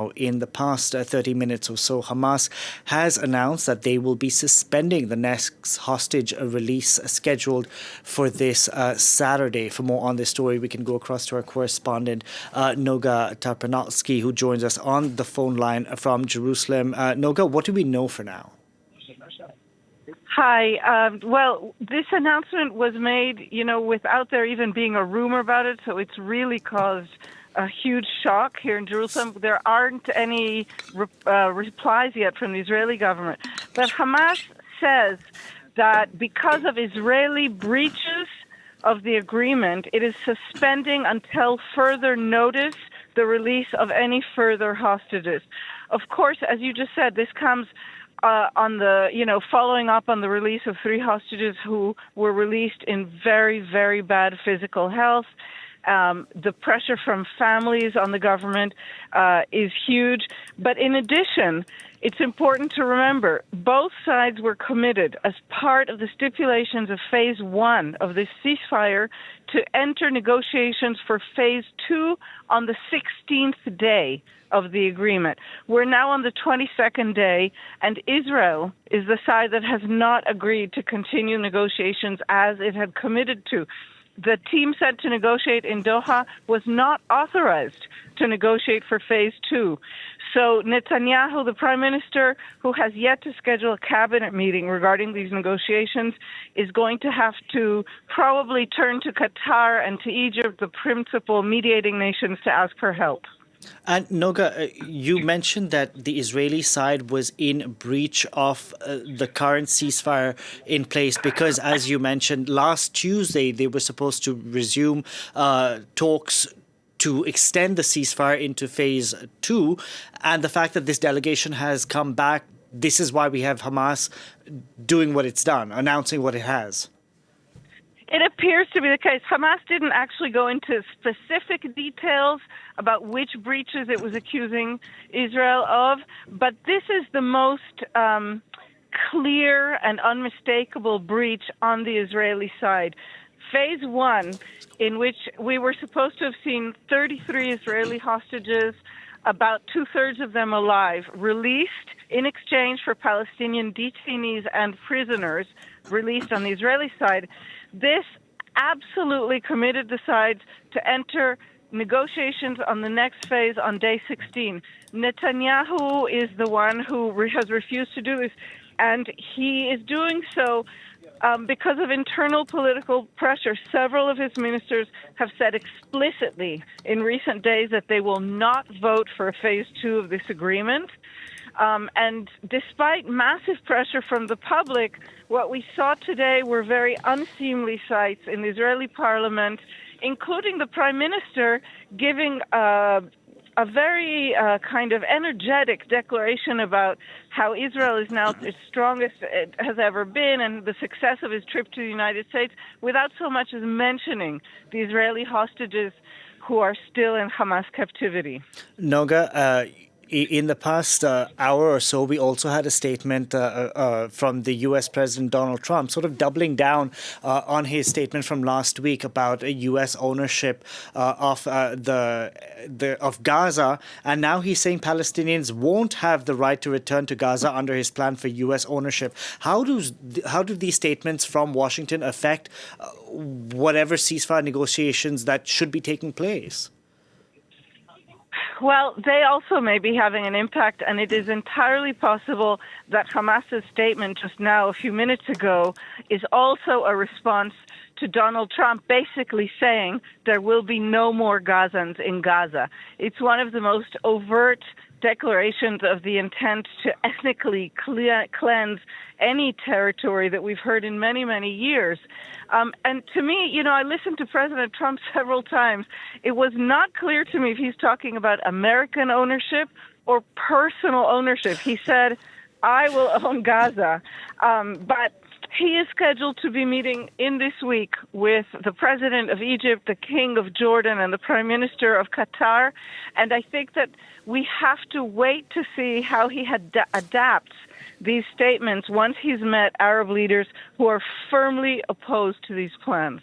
now, in the past 30 minutes or so, Hamas has announced that they will be suspending the next hostage release scheduled for this Saturday. For more on this story, we can go across to our correspondent, Noga Tarpanowski, who joins us on the phone line from Jerusalem. Noga, what do we know for now? Hi. Well, this announcement was made, without there even being a rumor about it, so it's really caused a huge shock here in Jerusalem. There aren't any replies yet from the Israeli government. But Hamas says that because of Israeli breaches of the agreement, it is suspending until further notice the release of any further hostages. Of course, as you just said, this comes following up on the release of 3 hostages who were released in very, very bad physical health. The pressure from families on the government is huge. But in addition, it's important to remember both sides were committed as part of the stipulations of phase 1 of this ceasefire to enter negotiations for phase 2 on the 16th day of the agreement. We're now on the 22nd day, and Israel is the side that has not agreed to continue negotiations as it had committed to. The team sent to negotiate in Doha was not authorized to negotiate for phase 2. So Netanyahu, the prime minister, who has yet to schedule a cabinet meeting regarding these negotiations, is going to have to probably turn to Qatar and to Egypt, the principal mediating nations, to ask for help. And Noga, you mentioned that the Israeli side was in breach of the current ceasefire in place because, as you mentioned, last Tuesday they were supposed to resume talks to extend the ceasefire into phase 2. And the fact that this delegation has come back, this is why we have Hamas doing what it's done, announcing what it has. It appears to be the case. Hamas didn't actually go into specific details about which breaches it was accusing Israel of, but this is the most clear and unmistakable breach on the Israeli side. Phase 1, in which we were supposed to have seen 33 Israeli hostages, about 2/3 of them alive, released in exchange for Palestinian detainees and prisoners released on the Israeli side. This absolutely committed the sides to enter negotiations on the next phase on day 16. Netanyahu is the one who has refused to do this, and he is doing so because of internal political pressure. Several of his ministers have said explicitly in recent days that they will not vote for phase 2 of this agreement. And despite massive pressure from the public, what we saw today were very unseemly sights in the Israeli parliament, including the prime minister giving a very kind of energetic declaration about how Israel is now as strong as it has ever been and the success of his trip to the United States, without so much as mentioning the Israeli hostages who are still in Hamas captivity. Noga, in the past hour or so, we also had a statement from the U.S. President Donald Trump, sort of doubling down on his statement from last week about U.S. ownership of Gaza, and now he's saying Palestinians won't have the right to return to Gaza under his plan for U.S. ownership. How do these statements from Washington affect whatever ceasefire negotiations that should be taking place? Well, they also may be having an impact, and it is entirely possible that Hamas's statement just now, a few minutes ago, is also a response to Donald Trump basically saying there will be no more Gazans in Gaza. It's one of the most overt declarations of the intent to ethnically cleanse any territory that we've heard in many, many years. And to me, I listened to President Trump several times. It was not clear to me if he's talking about American ownership or personal ownership. He said, I will own Gaza. But he is scheduled to be meeting in this week with the president of Egypt, the king of Jordan, and the prime minister of Qatar. And I think that we have to wait to see how he adapts these statements once he's met Arab leaders who are firmly opposed to these plans.